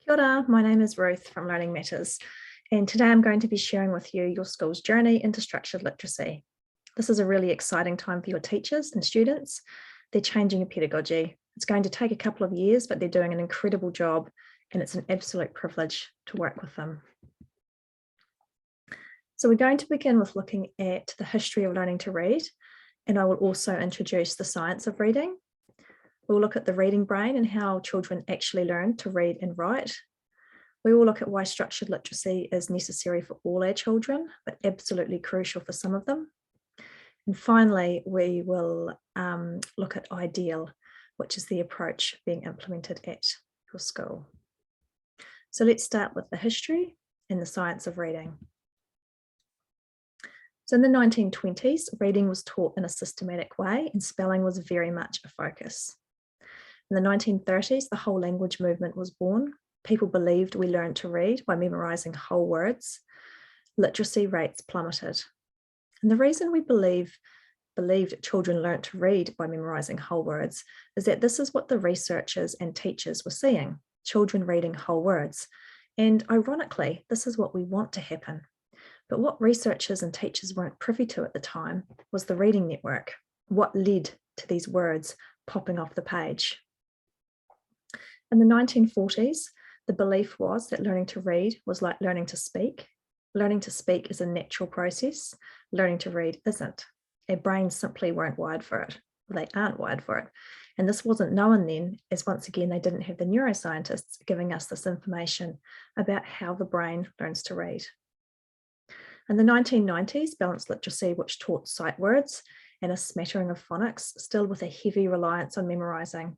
Kia ora, my name is Ruth from Learning Matters, and today I'm going to be sharing with you your school's journey into structured literacy. This is a really exciting time for your teachers and students. They're changing a pedagogy. It's going to take a couple of years, but they're doing an incredible job, and it's an absolute privilege to work with them. So we're going to begin with looking at the history of learning to read, and I will also introduce the science of reading. We'll look at the reading brain and how children actually learn to read and write. We will look at why structured literacy is necessary for all our children, but absolutely crucial for some of them. And finally, we will look at IDEAL, which is the approach being implemented at your school. So let's start with the history and the science of reading. So in the 1920s, reading was taught in a systematic way and spelling was very much a focus. In the 1930s, the whole language movement was born. People believed we learned to read by memorizing whole words. Literacy rates plummeted. And the reason we believed children learnt to read by memorizing whole words is that this is what the researchers and teachers were seeing, children reading whole words. And ironically, this is what we want to happen. But what researchers and teachers weren't privy to at the time was the reading network, what led to these words popping off the page. In the 1940s, the belief was that learning to read was like learning to speak. Learning to speak is a natural process. Learning to read isn't. Our brains simply weren't wired for it. They aren't wired for it. And this wasn't known then, as once again, they didn't have the neuroscientists giving us this information about how the brain learns to read. In the 1990s, balanced literacy, which taught sight words and a smattering of phonics, still with a heavy reliance on memorizing.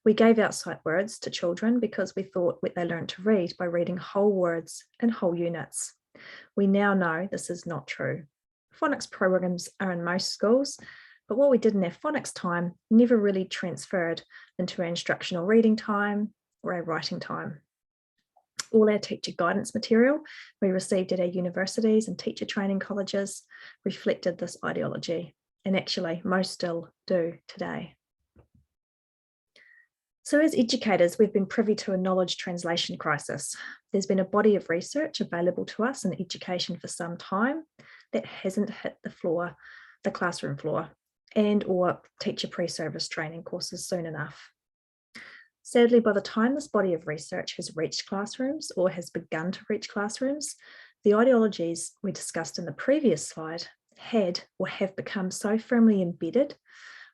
We gave out sight words to children because we thought they learned to read by reading whole words in whole units. We now know this is not true. Phonics programs are in most schools, but what we did in our phonics time never really transferred into our instructional reading time or our writing time. All our teacher guidance material we received at our universities and teacher training colleges reflected this ideology, and actually most still do today. So as educators, we've been privy to a knowledge translation crisis. There's been a body of research available to us in education for some time that hasn't hit the classroom floor, and or teacher pre-service training courses soon enough. Sadly, by the time this body of research has reached classrooms or has begun to reach classrooms, the ideologies we discussed in the previous slide had or have become so firmly embedded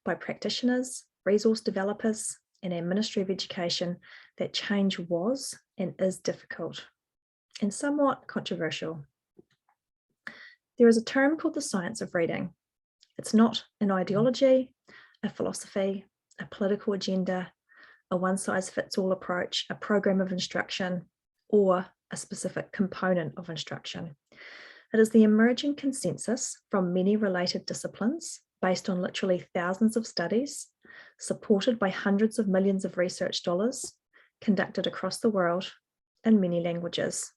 by practitioners, resource developers, and our Ministry of Education that change was and is difficult and somewhat controversial. There is a term called the science of reading. It's not an ideology, a philosophy, a political agenda, a one-size-fits-all approach, a program of instruction, or a specific component of instruction. It is the emerging consensus from many related disciplines based on literally thousands of studies, supported by hundreds of millions of research dollars, conducted across the world in many languages.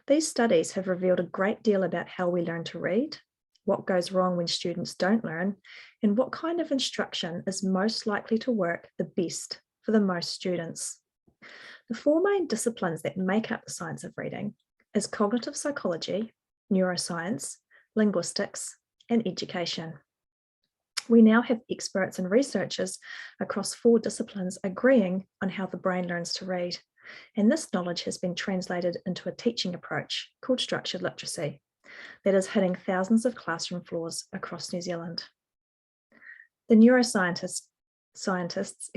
These studies have revealed a great deal about how we learn to read, what goes wrong when students don't learn, and what kind of instruction is most likely to work the best for the most students. The four main disciplines that make up the science of reading is cognitive psychology, neuroscience, linguistics, and education. We now have experts and researchers across four disciplines agreeing on how the brain learns to read, and this knowledge has been translated into a teaching approach called structured literacy that is hitting thousands of classroom floors across New Zealand. The neuroscientists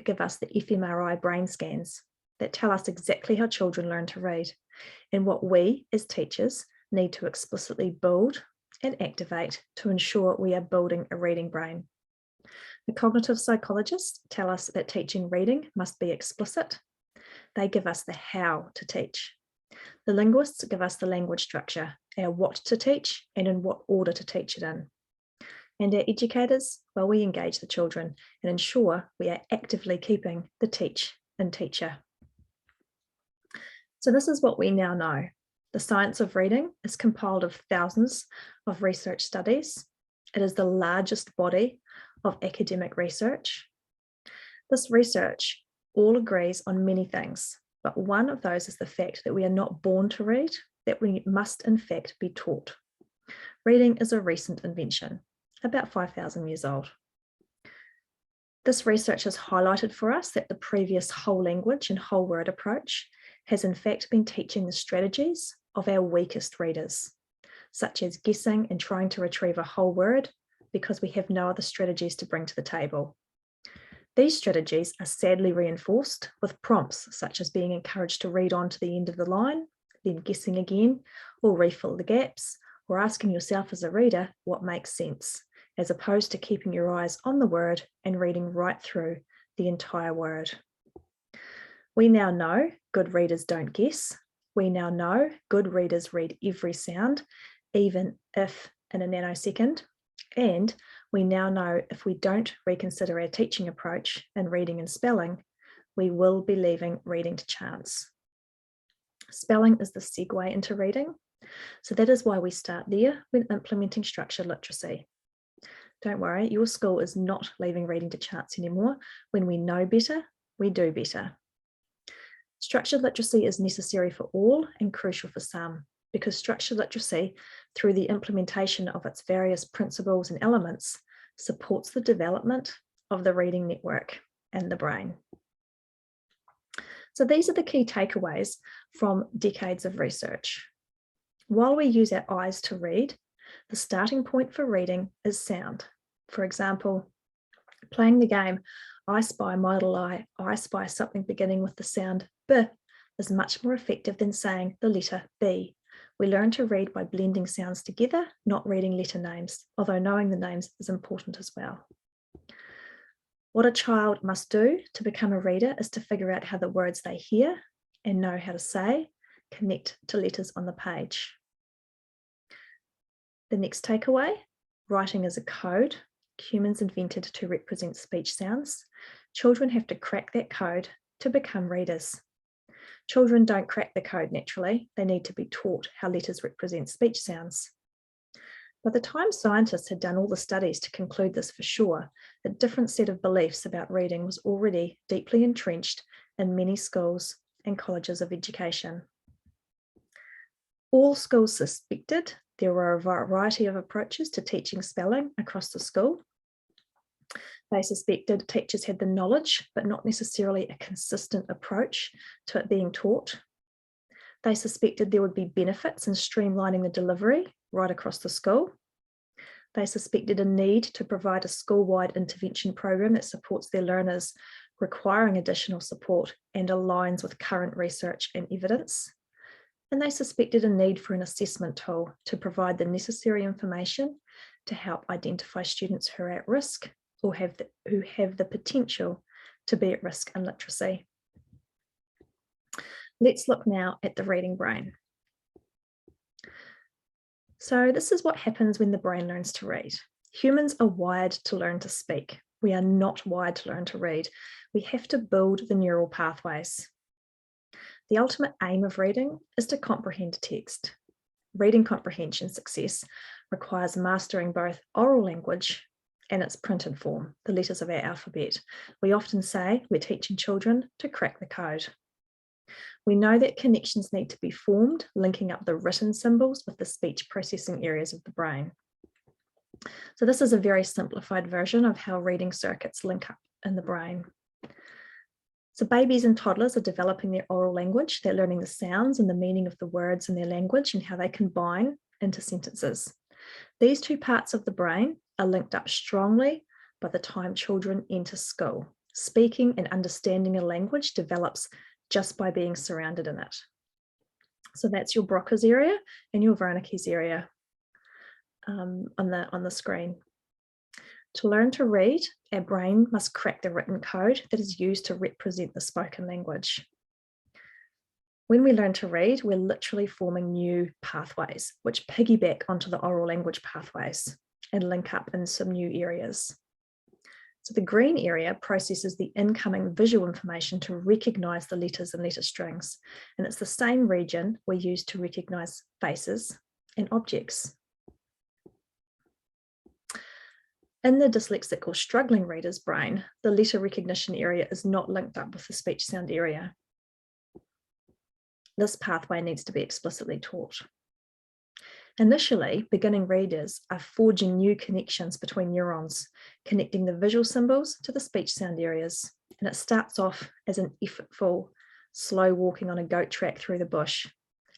give us the fMRI brain scans that tell us exactly how children learn to read and what we as teachers need to explicitly build and activate to ensure we are building a reading brain. The cognitive psychologists tell us that teaching reading must be explicit. They give us the how to teach. The linguists give us the language structure, our what to teach and in what order to teach it in. And our educators, well, we engage the children and ensure we are actively keeping the teach in teacher. So this is what we now know. The science of reading is compiled of thousands of research studies. It is the largest body of academic research. This research all agrees on many things, but one of those is the fact that we are not born to read, that we must in fact be taught. Reading is a recent invention, about 5,000 years old. This research has highlighted for us that the previous whole language and whole word approach has in fact been teaching the strategies of our weakest readers, such as guessing and trying to retrieve a whole word because we have no other strategies to bring to the table. These strategies are sadly reinforced with prompts such as being encouraged to read on to the end of the line, then guessing again, or refill the gaps, or asking yourself as a reader what makes sense, as opposed to keeping your eyes on the word and reading right through the entire word. We now know good readers don't guess. We now know good readers read every sound, even if in a nanosecond. And we now know if we don't reconsider our teaching approach in reading and spelling, we will be leaving reading to chance. Spelling is the segue into reading. So that is why we start there when implementing structured literacy. Don't worry, your school is not leaving reading to chance anymore. When we know better, we do better. Structured literacy is necessary for all and crucial for some, because structured literacy, through the implementation of its various principles and elements, supports the development of the reading network and the brain. So these are the key takeaways from decades of research. While we use our eyes to read, the starting point for reading is sound. For example, playing the game I spy my little eye, I spy something beginning with the sound B is much more effective than saying the letter B. We learn to read by blending sounds together, not reading letter names, although knowing the names is important as well. What a child must do to become a reader is to figure out how the words they hear and know how to say connect to letters on the page. The next takeaway, writing is a code humans invented to represent speech sounds. Children have to crack that code to become readers. Children don't crack the code naturally. They need to be taught how letters represent speech sounds. By the time scientists had done all the studies to conclude this for sure, a different set of beliefs about reading was already deeply entrenched in many schools and colleges of education. All schools suspected there were a variety of approaches to teaching spelling across the school. They suspected teachers had the knowledge, but not necessarily a consistent approach to it being taught. They suspected there would be benefits in streamlining the delivery right across the school. They suspected a need to provide a school-wide intervention program that supports their learners requiring additional support and aligns with current research and evidence. And they suspected a need for an assessment tool to provide the necessary information to help identify students who are at risk or who have the potential to be at risk in literacy. Let's look now at the reading brain. So this is what happens when the brain learns to read. Humans are wired to learn to speak. We are not wired to learn to read. We have to build the neural pathways. The ultimate aim of reading is to comprehend text. Reading comprehension success requires mastering both oral language and its printed form, the letters of our alphabet. We often say we're teaching children to crack the code. We know that connections need to be formed, linking up the written symbols with the speech processing areas of the brain. So this is a very simplified version of how reading circuits link up in the brain. So babies and toddlers are developing their oral language. They're learning the sounds and the meaning of the words in their language and how they combine into sentences. These two parts of the brain are linked up strongly by the time children enter school. Speaking and understanding a language develops just by being surrounded in it. So that's your Broca's area and your Wernicke's area on the screen. To learn to read, our brain must crack the written code that is used to represent the spoken language. When we learn to read, we're literally forming new pathways, which piggyback onto the oral language pathways and link up in some new areas. So the green area processes the incoming visual information to recognize the letters and letter strings. And it's the same region we use to recognize faces and objects. In the dyslexic or struggling reader's brain, the letter recognition area is not linked up with the speech sound area. this pathway needs to be explicitly taught. Initially, beginning readers are forging new connections between neurons, connecting the visual symbols to the speech sound areas. And it starts off as an effortful, slow walking on a goat track through the bush.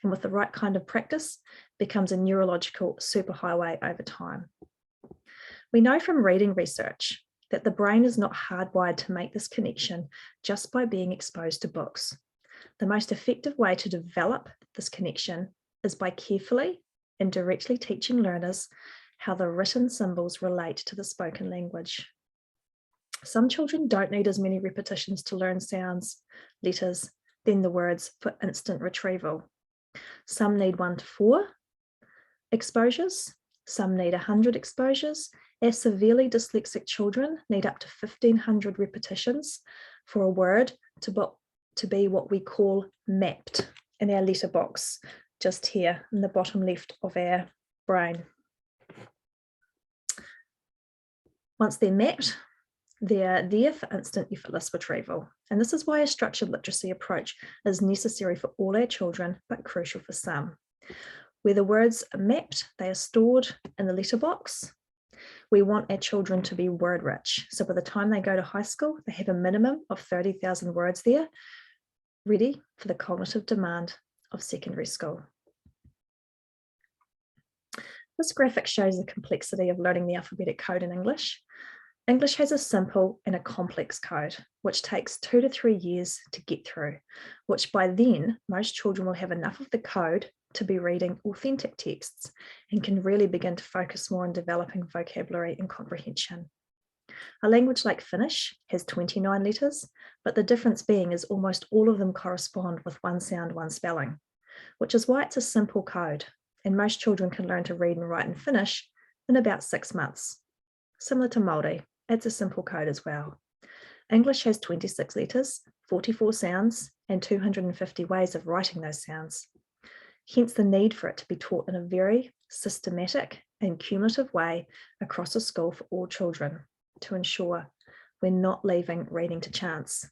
And with the right kind of practice, becomes a neurological superhighway over time. We know from reading research that the brain is not hardwired to make this connection just by being exposed to books. The most effective way to develop this connection is by carefully and directly teaching learners how the written symbols relate to the spoken language. Some children don't need as many repetitions to learn sounds, letters, than the words for instant retrieval. Some need 1 to 4 exposures, some need 100 exposures. As severely dyslexic children need up to 1,500 repetitions for a word to be what we call mapped in our letterbox, just here in the bottom left of our brain. Once they're mapped, they're there for instant effortless retrieval. And this is why a structured literacy approach is necessary for all our children, but crucial for some. Where the words are mapped, they are stored in the letterbox. We want our children to be word rich. So by the time they go to high school, they have a minimum of 30,000 words there, ready for the cognitive demand of secondary school. This graphic shows the complexity of learning the alphabetic code in English. English has a simple and a complex code, which takes 2 to 3 years to get through, which by then, most children will have enough of the code to be reading authentic texts and can really begin to focus more on developing vocabulary and comprehension. A language like Finnish has 29 letters, but the difference being is almost all of them correspond with one sound, one spelling, which is why it's a simple code, and most children can learn to read and write in Finnish in about 6 months. Similar to Māori, it's a simple code as well. English has 26 letters, 44 sounds, and 250 ways of writing those sounds. Hence the need for it to be taught in a very systematic and cumulative way across a school for all children to ensure we're not leaving reading to chance.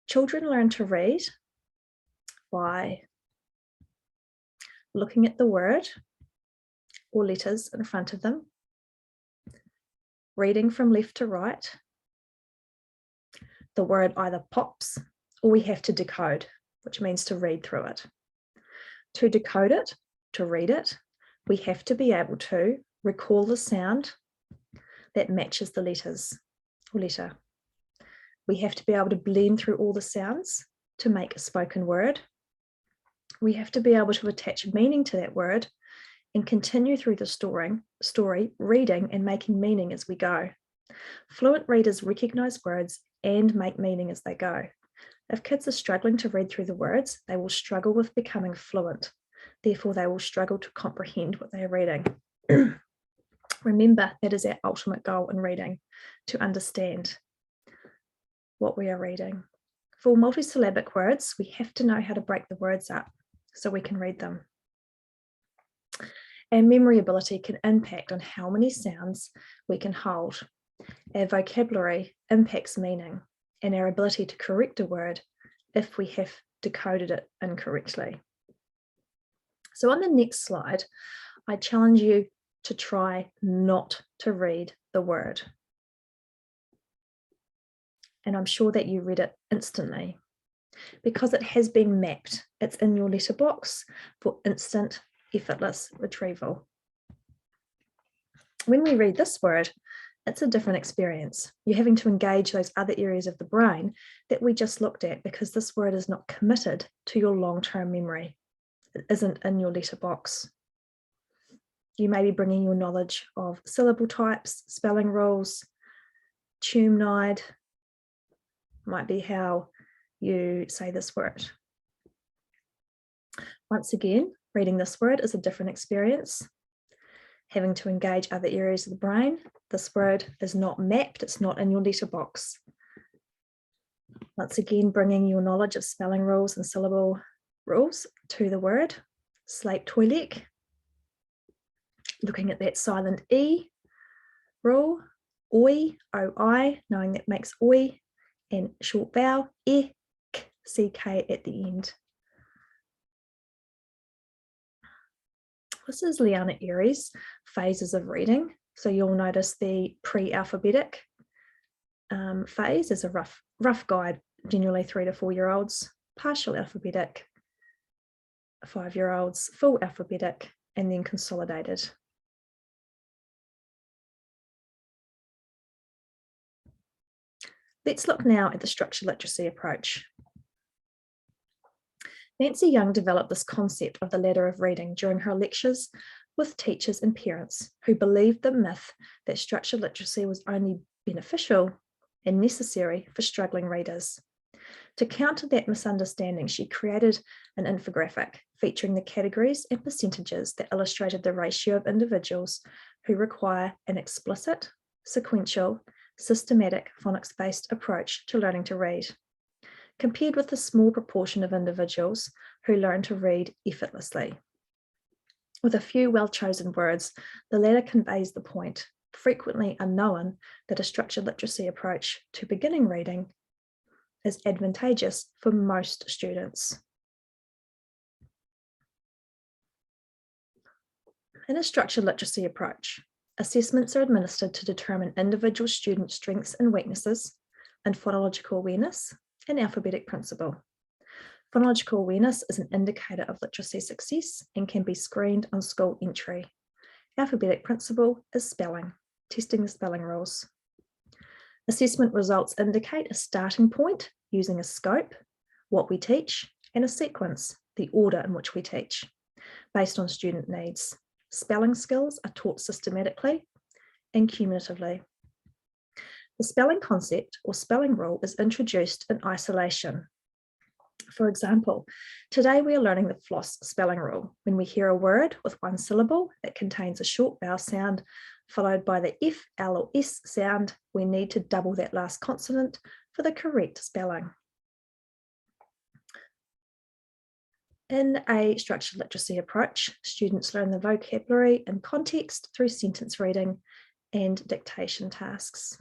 Children learn to read by looking at the word or letters in front of them, reading from left to right. The word either pops or we have to decode, which means to read through it. To decode it, to read it, we have to be able to recall the sound that matches the letters or letter. We have to be able to blend through all the sounds to make a spoken word. We have to be able to attach meaning to that word and continue through the story, reading and making meaning as we go. Fluent readers recognize words and make meaning as they go. If kids are struggling to read through the words, they will struggle with becoming fluent. Therefore, they will struggle to comprehend what they are reading. Remember, that is our ultimate goal in reading, to understand what we are reading. For multisyllabic words, we have to know how to break the words up so we can read them. Our memory ability can impact on how many sounds we can hold. Our vocabulary impacts meaning and our ability to correct a word if we have decoded it incorrectly. So on the next slide, I challenge you to try not to read the word. And I'm sure that you read it instantly because it has been mapped. It's in your letterbox for instant, effortless retrieval. When we read this word, it's a different experience. You're having to engage those other areas of the brain that we just looked at because this word is not committed to your long-term memory. It isn't in your letterbox. You may be bringing your knowledge of syllable types, spelling rules, Tumnide, might be how you say this word. Once again, reading this word is a different experience. Having to engage other areas of the brain. This word is not mapped, it's not in your letterbox. Once again, bringing your knowledge of spelling rules and syllable rules to the word. Slate toilet. Looking at that silent E rule. Oi, O-I, knowing that makes oi, and short vowel, e, k, CK at the end. This is Leanna Aries' phases of reading. So you'll notice the pre-alphabetic phase is a rough guide, generally 3 to 4 year olds, partial alphabetic, 5-year-olds, full alphabetic, and then consolidated. Let's look now at the structured literacy approach. Nancy Young developed this concept of the ladder of reading during her lectures with teachers and parents who believed the myth that structured literacy was only beneficial and necessary for struggling readers. To counter that misunderstanding, she created an infographic featuring the categories and percentages that illustrated the ratio of individuals who require an explicit, sequential, systematic phonics-based approach to learning to read, compared with the small proportion of individuals who learn to read effortlessly. With a few well-chosen words, the ladder conveys the point, frequently unknown, that a structured literacy approach to beginning reading is advantageous for most students. In a structured literacy approach, assessments are administered to determine individual student strengths and weaknesses in phonological awareness and alphabetic principle. Phonological awareness is an indicator of literacy success and can be screened on school entry. Alphabetic principle is spelling, testing the spelling rules. Assessment results indicate a starting point using a scope, what we teach, and a sequence, the order in which we teach, based on student needs. Spelling skills are taught systematically and cumulatively. The spelling concept or spelling rule is introduced in isolation. For example, today we are learning the floss spelling rule. When we hear a word with one syllable that contains a short vowel sound followed by the F, L, or S sound, we need to double that last consonant for the correct spelling. In a structured literacy approach, students learn the vocabulary in context through sentence reading and dictation tasks.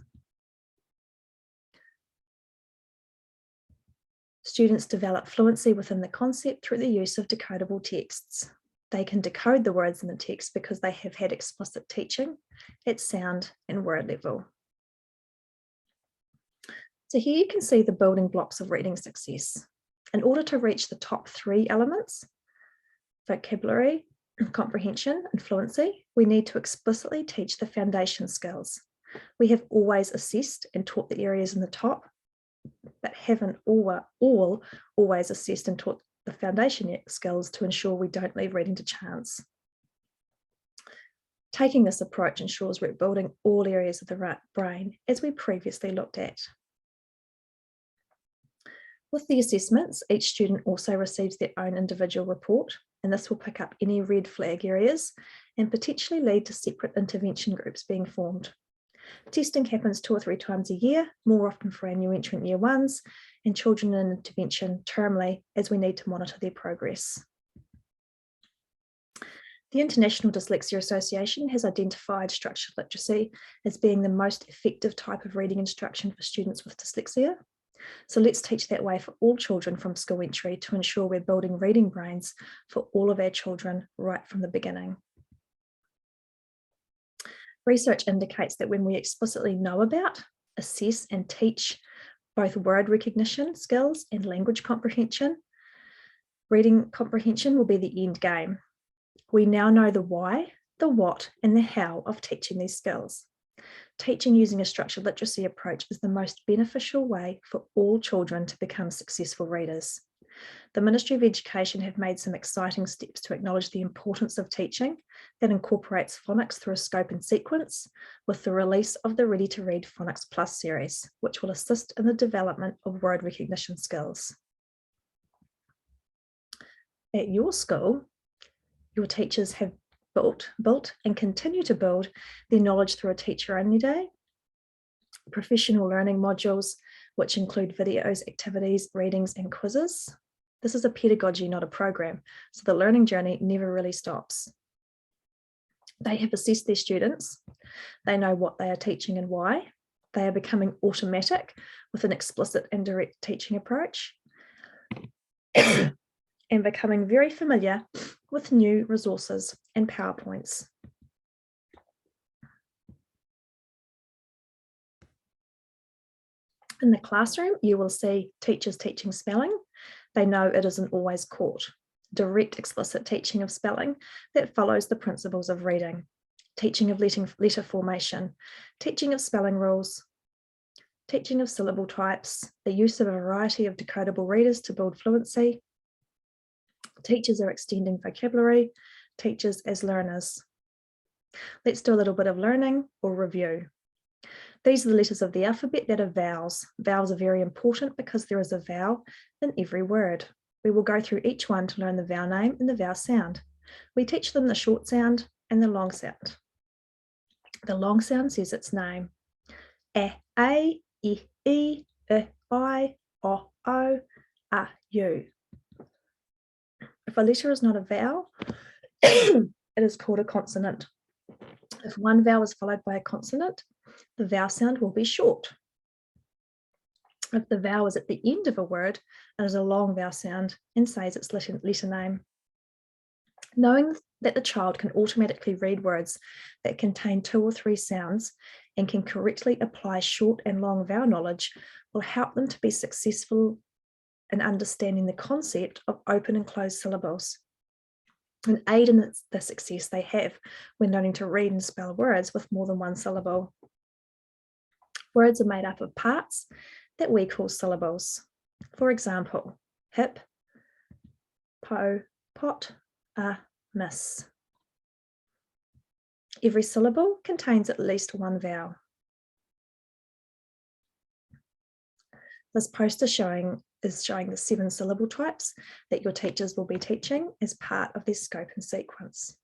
Students develop fluency within the concept through the use of decodable texts. They can decode the words in the text because they have had explicit teaching at sound and word level. So here you can see the building blocks of reading success. In order to reach the top 3 elements, vocabulary, comprehension, and fluency, we need to explicitly teach the foundation skills. We have always assessed and taught the areas in the top, but haven't always assessed and taught the foundation skills to ensure we don't leave reading to chance. Taking this approach ensures we're building all areas of the brain as we previously looked at. With the assessments, each student also receives their own individual report, and this will pick up any red flag areas and potentially lead to separate intervention groups being formed. Testing happens 2 or 3 times a year, more often for our new entrant year 1s, and children in intervention termly as we need to monitor their progress. The International Dyslexia Association has identified structured literacy as being the most effective type of reading instruction for students with dyslexia. So let's teach that way for all children from school entry to ensure we're building reading brains for all of our children right from the beginning. Research indicates that when we explicitly know about, assess, and teach both word recognition skills and language comprehension, reading comprehension will be the end game. We now know the why, the what, and the how of teaching these skills. Teaching using a structured literacy approach is the most beneficial way for all children to become successful readers. The Ministry of Education have made some exciting steps to acknowledge the importance of teaching that incorporates phonics through a scope and sequence with the release of the Ready to Read Phonics Plus series, which will assist in the development of word recognition skills. At your school, your teachers have built and continue to build their knowledge through a teacher-only day, professional learning modules, which include videos, activities, readings, and quizzes. This is a pedagogy, not a program, so the learning journey never really stops. They have assessed their students. They know what they are teaching and why. They are becoming automatic with an explicit and direct teaching approach. and becoming very familiar with new resources and PowerPoints. In the classroom, you will see teachers teaching spelling. They know it isn't always caught. Direct explicit teaching of spelling that follows the principles of reading, teaching of letter formation, teaching of spelling rules, teaching of syllable types, the use of a variety of decodable readers to build fluency. Teachers are extending vocabulary, teachers as learners. Let's do a little bit of learning or review. These are the letters of the alphabet that are vowels. Vowels are very important because there is a vowel in every word. We will go through each one to learn the vowel name and the vowel sound. We teach them the short sound and the long sound. The long sound says its name. A, I, E, I, O, A, U. If a letter is not a vowel, it is called a consonant. If one vowel is followed by a consonant, the vowel sound will be short. If the vowel is at the end of a word, it is a long vowel sound and says its letter name. Knowing that the child can automatically read words that contain 2 or 3 sounds and can correctly apply short and long vowel knowledge will help them to be successful in understanding the concept of open and closed syllables and aid in the success they have when learning to read and spell words with more than one syllable. Words are made up of parts that we call syllables. For example, hip, po, pot, miss. Every syllable contains at least one vowel. This poster is showing the 7 syllable types that your teachers will be teaching as part of their scope and sequence.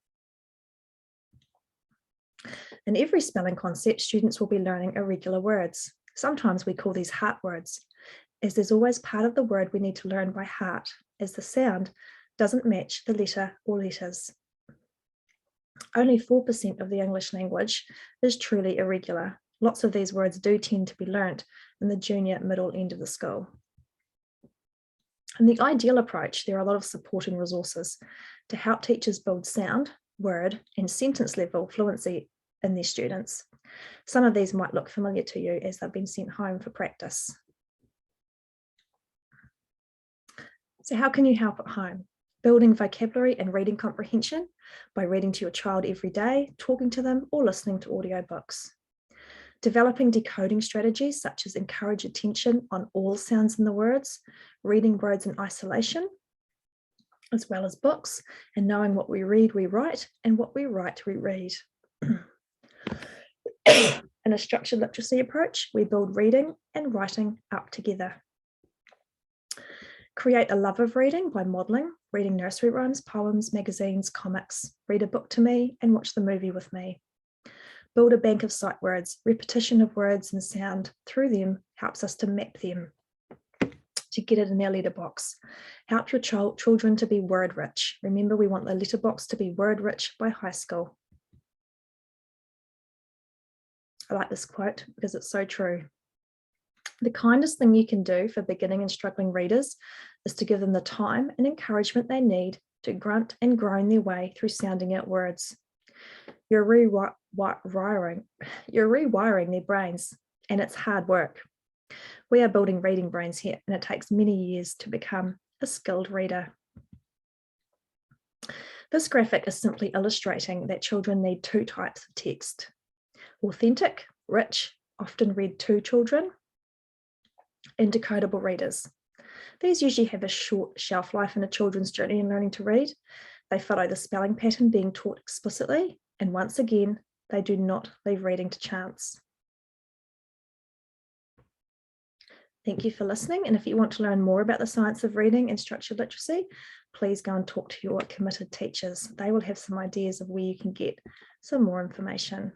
In every spelling concept, students will be learning irregular words. Sometimes we call these heart words, as there's always part of the word we need to learn by heart, as the sound doesn't match the letter or letters. Only 4% of the English language is truly irregular. Lots of these words do tend to be learnt in the junior middle end of the school. In the ideal approach, there are a lot of supporting resources to help teachers build sound, word, and sentence level fluency in their students. Some of these might look familiar to you as they've been sent home for practice. So how can you help at home? Building vocabulary and reading comprehension by reading to your child every day, talking to them, or listening to audiobooks. Developing decoding strategies such as encourage attention on all sounds in the words, reading words in isolation, as well as books, and knowing what we read, we write, and what we write, we read. In a structured literacy approach, we build reading and writing up together. Create a love of reading by modelling, reading nursery rhymes, poems, magazines, comics, read a book to me, and watch the movie with me. Build a bank of sight words. Repetition of words and sound through them helps us to map them, to get it in our letterbox. Help your children to be word rich. Remember, we want the letterbox to be word rich by high school. I like this quote because it's so true. The kindest thing you can do for beginning and struggling readers is to give them the time and encouragement they need to grunt and groan their way through sounding out words. You're rewiring their brains, and it's hard work. We are building reading brains here, and it takes many years to become a skilled reader. This graphic is simply illustrating that children need 2 types of text: authentic, rich, often read to children, and decodable readers. These usually have a short shelf life in a children's journey in learning to read. They follow the spelling pattern being taught explicitly, and once again, they do not leave reading to chance. Thank you for listening, and if you want to learn more about the science of reading and structured literacy, please go and talk to your committed teachers. They will have some ideas of where you can get some more information.